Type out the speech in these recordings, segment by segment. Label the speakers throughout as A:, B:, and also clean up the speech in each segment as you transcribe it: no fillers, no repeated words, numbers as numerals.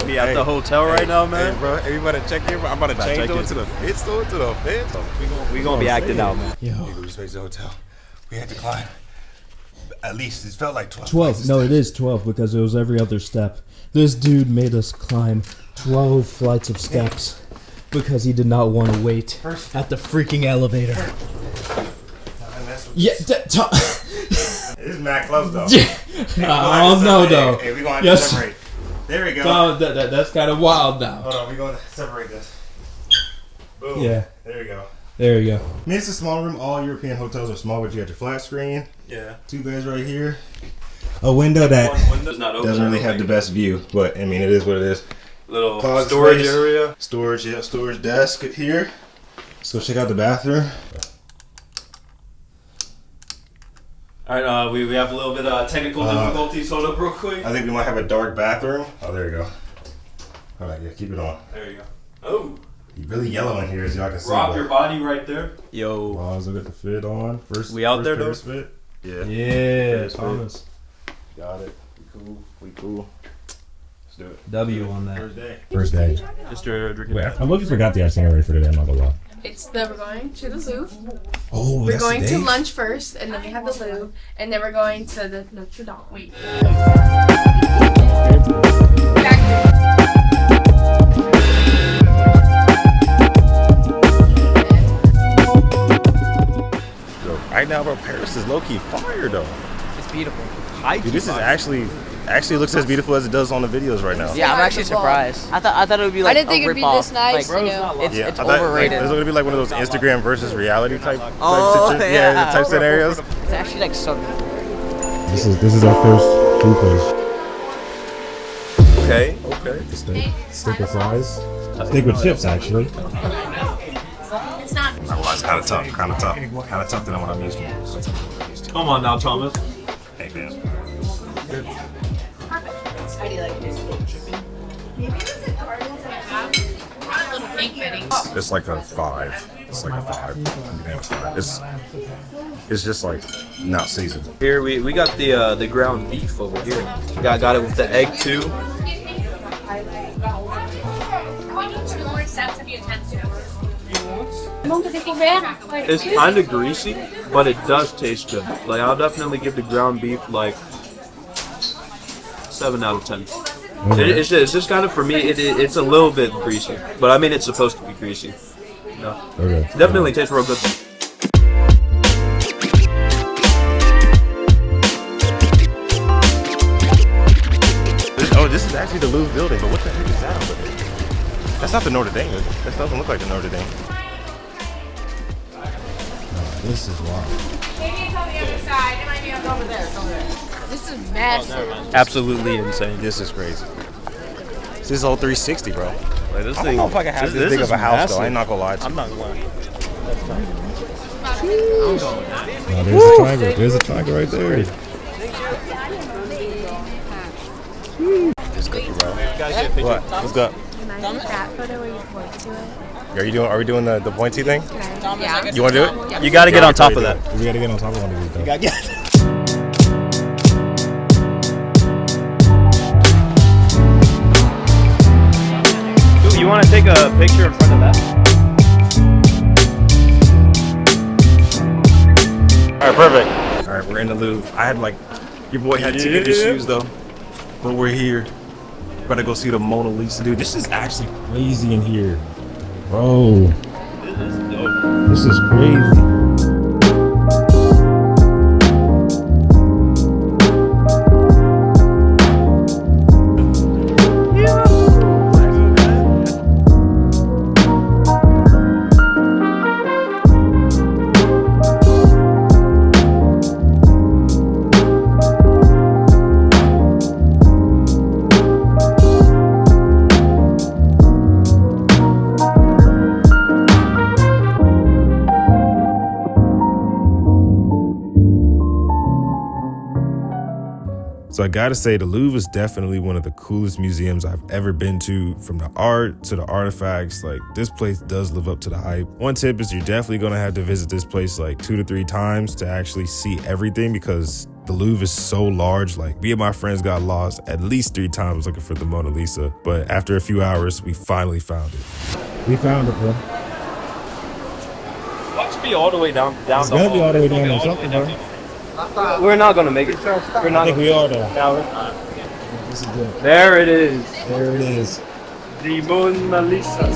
A: We at the hotel right now, man.
B: Hey, bro, everybody check in. I'm about to change over to the fit store, to the fit.
A: We gonna be acting out, man.
B: Yo, we just faced the hotel. We had to climb. At least it felt like 12.
C: 12. No, it is 12 because it was every other step. This dude made us climb 12 flights of steps because he did not want to wait at the freaking elevator. Yeah,
B: this is mad close though.
C: I don't know though.
B: Hey, we gonna have to separate. There we go.
C: No, that's kind of wild now.
B: Hold on, we're going to separate this. Boom.
C: Yeah.
B: There we go.
C: There you go.
B: I mean, it's a small room. All European hotels are small, but you got your flat screen.
A: Yeah.
B: 2 beds right here. A window that doesn't really have the best view, but I mean, it is what it is.
A: Little
B: closet
A: storage
B: space.
A: area.
B: Storage, yeah, storage desk here. Let's go check out the bathroom.
A: Alright, we have a little bit of technical difficulties. Hold up real quick.
B: I think we might have a dark bathroom. Oh, there you go. Alright, yeah, keep it on.
A: There you go. Oh.
B: You're really yellow in here as y'all can see.
A: Rock your body right there. Yo.
B: Look at the fit on.
A: We out there though?
B: Fit. Yeah.
C: Yeah, Thomas.
B: Got it. We cool. Let's do it.
C: W on that.
B: First day.
A: Just drinking.
B: Wait, I literally forgot the itinerary for today, I'm not gonna lie.
D: We're going to the Louvre.
B: Oh,
D: we're going to lunch first, and then we have the Louvre, and then we're going to the Notre Dame. Wait.
B: Right now, bro, Paris is low-key fire, though.
E: It's beautiful.
B: Dude, this is actually looks as beautiful as it does on the videos right now.
E: Yeah, I'm actually surprised. I thought it would be like
D: I didn't think it'd be this nice.
E: Like,
D: you know.
E: It's
B: I thought,
E: overrated.
B: It's gonna be like one of those Instagram versus reality type type scenarios.
E: It's actually like so.
B: This is our first food place.
A: Okay.
B: Steak with fries. Steak with chips, actually.
D: It's not.
B: It's kind of tough than what I'm used to.
A: Come on now, Thomas.
B: Hey, man.
D: How do you like this?
B: It's like a 5. It's like a 5. It's just like not seasoned.
A: Here we got the ground beef over here. Got it with the egg too. It's kind of greasy, but it does taste good. Like I'll definitely give the ground beef like 7 out of 10.
B: Okay.
A: It's just kind of, for me, it's a little bit greasy, but I mean it's supposed to be greasy. No.
B: Okay.
A: Definitely tastes real good.
B: This is actually the Louvre building, but what the heck is that over there? That's not the Notre Dame. That doesn't look like the Notre Dame. This is wild.
D: Maybe it's on the other side. It might be over there. It's over there. This is massive.
A: Absolutely insane.
B: This is crazy. This is whole 360, bro.
A: Like this
B: I
A: thing.
B: don't know if I can have this big of a house, though. I ain't not gonna lie to you.
A: I'm not gonna lie.
B: There's a triangle. There's a triangle right there. It's cookie, bro. What? What's up?
D: Can I take that photo where you point to it?
B: Are we doing the pointy thing?
D: Yeah.
B: You want to do it?
D: Yeah.
A: You got to get on top of that.
B: We got to get on top of one of these, though.
A: Dude, you want to take a picture in front of that?
B: All right, perfect. All right, we're in the Louvre. I had your boy had ticket issues though, but we're here. About to go see the Mona Lisa, dude. This is actually crazy in here, bro. This is crazy. So I gotta say, the Louvre is definitely one of the coolest museums I've ever been to. From the art to the artifacts, like this place does live up to the hype. One tip is you're definitely gonna have to visit this place like 2 to 3 times to actually see everything, because the Louvre is so large. Like, me and my friends got lost at least 3 times looking for the Mona Lisa, but after a few hours, we finally found it.
F: We found it, bro.
A: Watch be all the way down.
F: It's gotta be all the way down or something, bro.
A: We're not gonna make it. We're not.
F: I think we are though.
A: Now
F: This is good.
A: there it is.
F: There it is.
A: The Mona Lisa.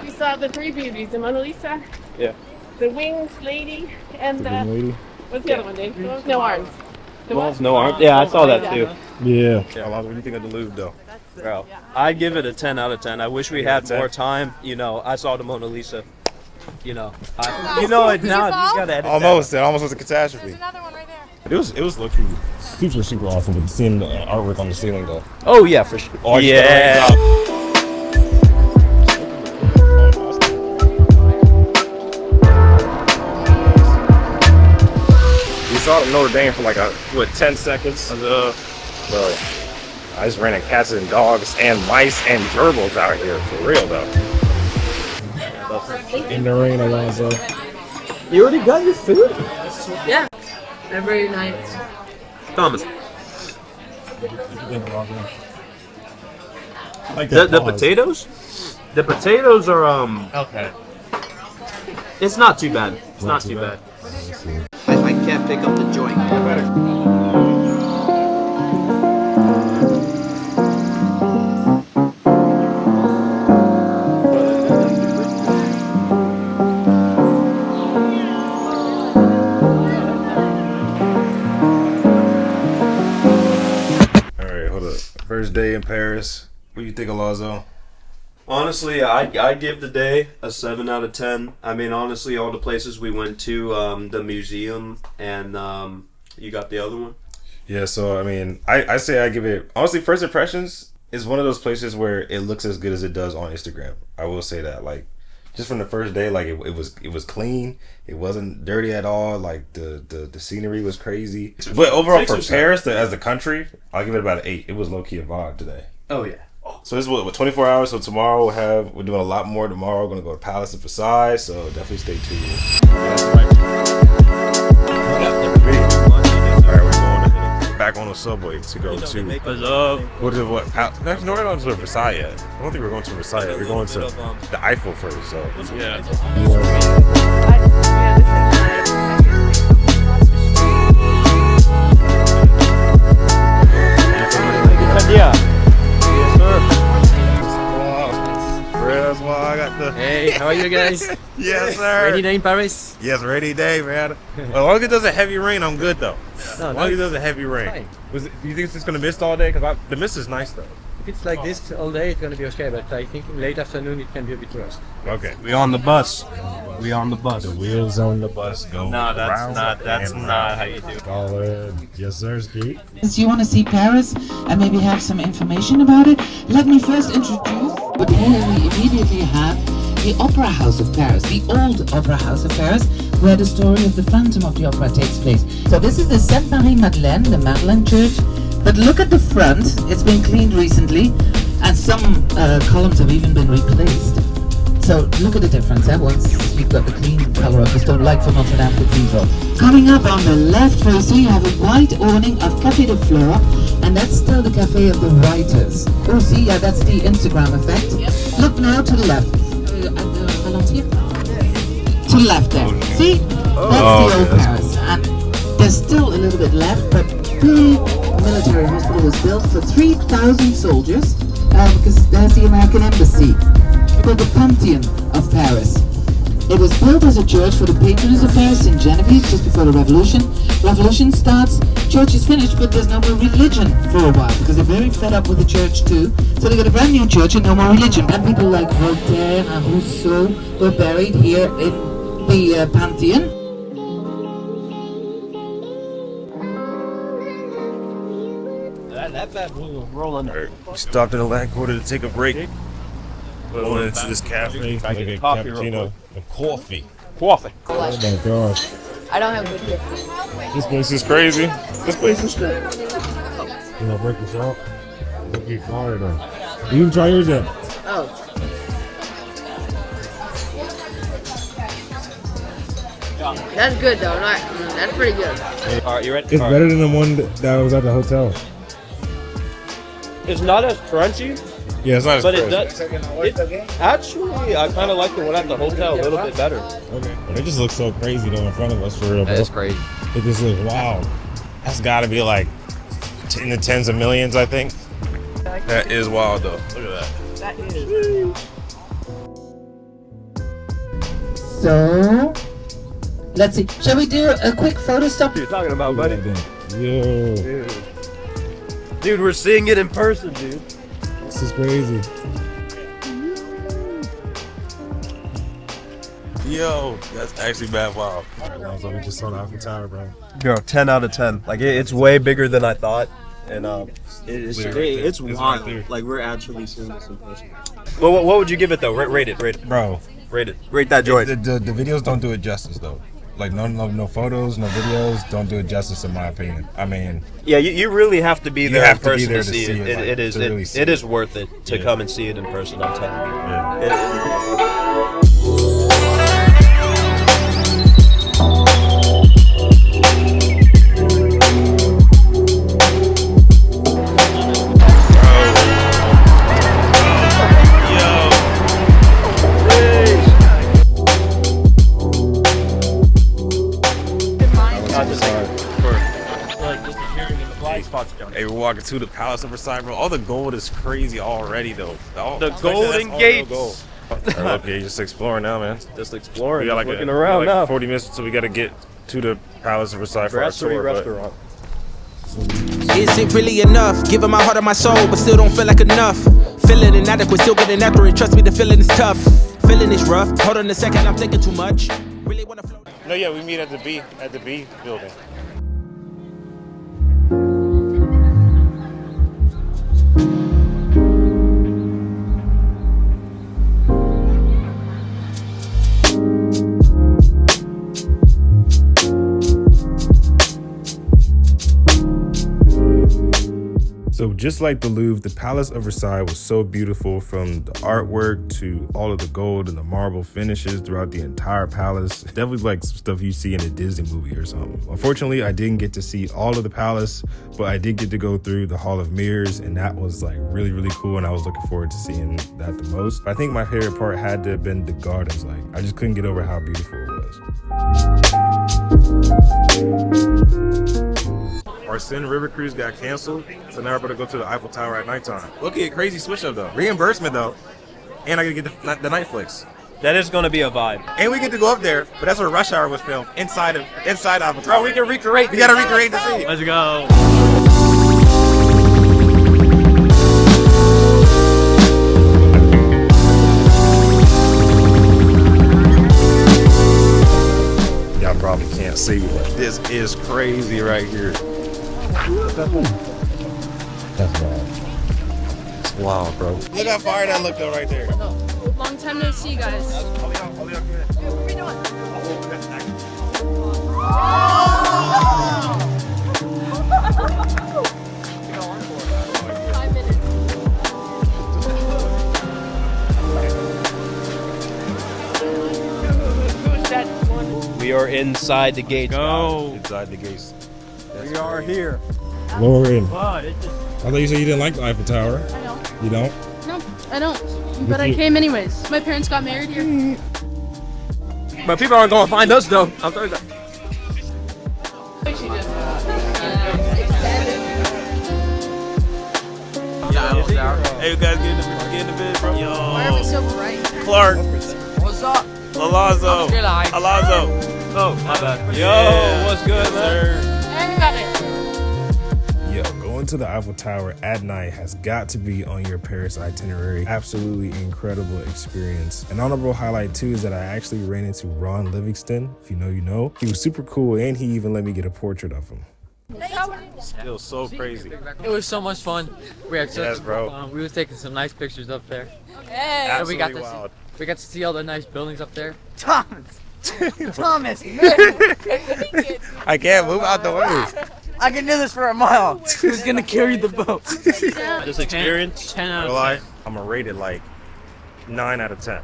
D: We saw the 3 beauties, the Mona Lisa,
A: Yeah.
D: the winged lady, and the,
F: Lady.
D: what's the other one, Dave? The one with no arms. The what?
A: No arm. Yeah, I saw that too.
F: Yeah.
B: What do you think of the Louvre though?
A: Bro, I'd give it a 10 out of 10. I wish we had more time. You know, I saw the Mona Lisa. You know, you know it now. You gotta edit
B: Almost. It almost was a catastrophe.
D: Another one right there.
B: It was looking super awesome with seeing the artwork on the ceiling though.
A: that. Oh yeah, for sure.
B: Oh,
A: Yeah.
B: We saw the Notre Dame for like 10 seconds. Bro, I just ran into cats and dogs and mice and gerbils out here for real though.
F: In the rain, Alonzo.
A: You already got your food,
D: Yeah. Every night.
A: Thomas.
F: Like
A: The
F: that pause.
A: potatoes. The potatoes are
E: Okay.
A: It's not too bad. It's not too bad.
E: I can't pick up the joint.
B: Alright, hold up. First day in Paris. What do you think, Alonzo?
A: Honestly, I give the day a 7 out of 10. I mean, honestly, all the places we went to, the museum, and you got the other one.
B: Yeah, so I mean, I say I give it, honestly, first impressions is one of those places where it looks as good as it does on Instagram. I will say that, like, just from the first day, like it was clean. It wasn't dirty at all. Like the scenery was crazy. But overall for Paris, as a country, I'll give it about an 8. It was low key a vibe today.
A: Oh yeah.
B: So this is what 24 hours. So tomorrow we're doing a lot more. Tomorrow we're gonna go to Palace of Versailles. So definitely stay tuned. Alright, we're going back on the subway to go to what? Next, no, we're not going to Versailles yet. I don't think we're going to Versailles yet. We're going to the Eiffel first. So yeah. That's why I got the.
E: Hey, how are you guys?
B: Yes, sir.
E: Rainy day in Paris?
B: Yes, rainy day, man. As long as it doesn't heavy rain, I'm good though.
E: No,
B: As long as it doesn't heavy rain.
E: fine.
B: Do you think it's just gonna mist all day? Because the mist is nice though.
E: If it's like this all day, it's gonna be okay. But I think late afternoon it can be a bit worse.
B: Okay.
A: We on the bus. We on the bus.
F: The wheels on the bus go.
A: No, that's
F: round
A: not. That's
F: and
A: not
F: round.
A: how you do it.
F: Solid. Yes, sir, Ski.
G: Since you want to see Paris and maybe have some information about it, let me first introduce. But here we immediately have the Opera House of Paris, the old Opera House of Paris, where the story of the Phantom of the Opera takes place. So this is the Sainte Marie Madeleine, the Madeleine Church. But look at the front; it's been cleaned recently, and some columns have even been replaced. So look at the difference, once you've got the clean color of the stone, like for Notre Dame Cathedral. Coming up on the left first, you have a white awning of Café de Fleur, and that's still the Café of the Writers. Oh, see, yeah, that's the Instagram effect. Yep. Look now to the left. To the left there. See? That's the old Paris. And there's still a little bit left, but big military hospital was built for 3,000 soldiers, because there's the American Embassy. Called the Pantheon of Paris. It was built as a church for the patrons of Paris in Genevieve just before the revolution. Revolution starts, church is finished, but there's no more religion for a while because they're very fed up with the church too. So they got a brand new church and no more religion. And people like Voltaire and Rousseau were buried here in the Pantheon.
E: That bad blue rolling.
B: Alright, we stopped in the land quarter to take a break. Going into this cafe,
A: I get
B: like a
A: coffee real
B: cappuccino and coffee. Coffee.
F: Oh my gosh.
D: I don't have good history.
F: This place is crazy. This place is crazy. You wanna break this off? Look at fire though. You even try yours yet?
D: Oh. That's good though. That's pretty good.
E: All right, you ready?
F: It's better than the one that was at the hotel.
E: It's not as crunchy,
F: Yeah, it's not as
E: but it
F: crazy.
E: does. Actually, I kind of like the one at the hotel a little bit better.
F: Okay. But it just looks so crazy though in front of us for real, bro.
H: That's crazy.
F: It just looks wow. That's gotta be like in the tens of millions, I think.
B: That is wild though. Look at that.
D: That is.
G: So, let's see. Shall we do a quick photo stop?
E: You're talking about, buddy.
F: Yo,
E: Dude, we're seeing it in person, dude.
F: this is crazy.
B: Yo, that's actually bad wild.
F: Alonzo, we just saw the Eiffel Tower, bro.
A: Girl, 10 out of 10. Like it's way bigger than I thought, and it's
F: Right there.
A: it's
F: It's right
A: wild.
F: there.
A: Like we're actually seeing this in person. Well, what would you give it though? Rate it.
F: Bro,
A: Rate that joint.
B: The videos don't do it justice though. Like no photos, no videos don't do it justice in my opinion. I mean,
A: Yeah, you really have to be there
B: have
A: in
B: to be
A: person
B: there
A: to
B: to
A: see
B: see
A: it.
B: it, like,
A: It is
B: to really see
A: it
B: it.
A: is worth it to come and see it in person. I'm telling you.
B: yeah. Hey, we're walking to the Palace of Versailles, bro. All the gold is crazy already, though.
A: The Golden Gates.
B: Okay, just exploring now, man.
A: Just exploring,
B: We got like
A: looking around
B: like
A: now.
B: 40 minutes until we gotta get to the Palace of Versailles for our
A: Brasserie
B: tour. But
A: restaurant.
I: Is it really enough? Giving my heart and my soul, but still don't feel like enough. Feeling inadequate, still getting after it. Trust me, the feeling is tough. Feeling is rough. Hold on a second, I'm thinking too much. Really wanna float.
B: no, yeah, we meet at the B building. So just like the Louvre, the Palace of Versailles was so beautiful, from the artwork to all of the gold and the marble finishes throughout the entire palace. Definitely like some stuff you see in a Disney movie or something. Unfortunately, I didn't get to see all of the palace, but I did get to go through the Hall of Mirrors, and that was like really, really cool, and I was looking forward to seeing that the most. But I think my favorite part had to have been the gardens. Like, I just couldn't get over how beautiful it was. Our Seine River cruise got canceled, so now we're going to go to the Eiffel Tower at nighttime. Look at crazy switch up though. Reimbursement though, and I get to get the night flicks.
A: That is gonna be a vibe.
B: And we get to go up there, but that's where Rush Hour was filmed, inside Eiffel Tower.
A: Bro, we can recreate.
B: We gotta recreate the scene.
A: Let's go.
B: Y'all probably can't see, but this is crazy right here.
F: That's wild.
B: It's wild, bro. Look how fire that looked though right there.
D: Long time no see, guys.
A: We are inside the gates.
E: Go.
B: Inside the gates.
E: We are here.
F: Lauren,
E: But it just
F: I thought you said you didn't like the Eiffel Tower.
D: I don't.
F: You don't?
D: No, I don't. But I came anyways. My parents got married here.
A: But people aren't gonna find us though. I'll tell you that.
B: Hey, you guys get in the bed, bro. Yo.
D: Why are we so bright?
B: Clark.
H: What's up?
B: Alonzo. Alonzo.
A: Oh, my bad. Yo,
B: Yeah.
A: what's good, man?
D: And you got it.
B: Yo, going to the Eiffel Tower at night has got to be on your Paris itinerary. Absolutely incredible experience. An honorable highlight too is that I actually ran into Ron Livingston. If you know, you know. He was super cool, and he even let me get a portrait of him. It was so crazy.
E: it was so much fun. We had such
B: Yes, bro.
E: we was taking some nice pictures up there.
D: Hey.
E: And we got
B: Absolutely
E: to
B: wild.
E: we got to see all the nice buildings up there.
H: Thomas,
B: I can't move out the way.
H: I can do this for a mile. Who's gonna carry the boat?
E: This experience. 10 out of 10.
B: I'm gonna rate it like 9 out of 10.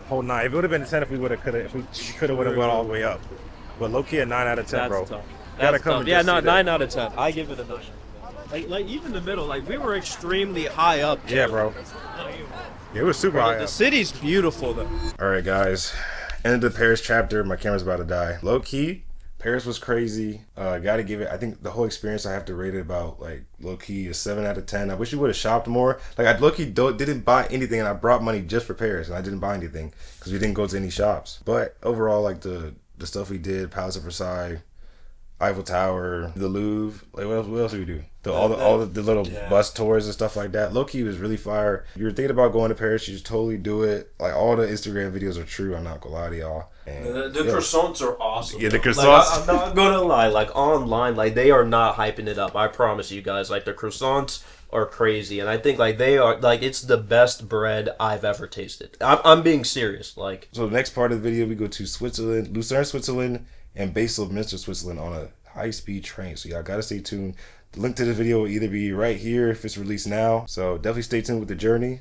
B: Whole 9. If it would have been 10 if we would have went all the way up. But low key a 9 out of 10, bro.
A: Tough.
B: Gotta come.
A: Yeah, no, 9 out of 10. I give it a 9. Like even the middle, like we were extremely high up.
B: Yeah, bro. It was super high
A: The
B: up.
A: city's beautiful though.
B: All right, guys. End of the Paris chapter. My camera's about to die. Low key, Paris was crazy. Gotta give it. I think the whole experience I have to rate it about like low key a 7 out of 10. I wish we would have shopped more. Like I low key didn't buy anything, and I brought money just for Paris, and I didn't buy anything because we didn't go to any shops. But overall, like the stuff we did, Palace of Versailles, Eiffel Tower, the Louvre. Like what else did we do? All the little bus tours and stuff like that. Low key was really fire. If you're thinking about going to Paris, you should totally do it. Like all the Instagram videos are true. I'm not gonna lie to y'all. And,
A: The croissants are awesome.
B: Yeah, the
A: though.
B: croissants.
A: Like, I'm not gonna lie. Like online, like they are not hyping it up. I promise you guys. Like the croissants are crazy, and I think like they are like it's the best bread I've ever tasted. I'm being serious. Like
B: So the next part of the video, we go to Switzerland, Lucerne, Switzerland, and Basel-Minster, Switzerland on a high-speed train. So y'all gotta stay tuned. The link to the video will either be right here if it's released now. So definitely stay tuned with the journey.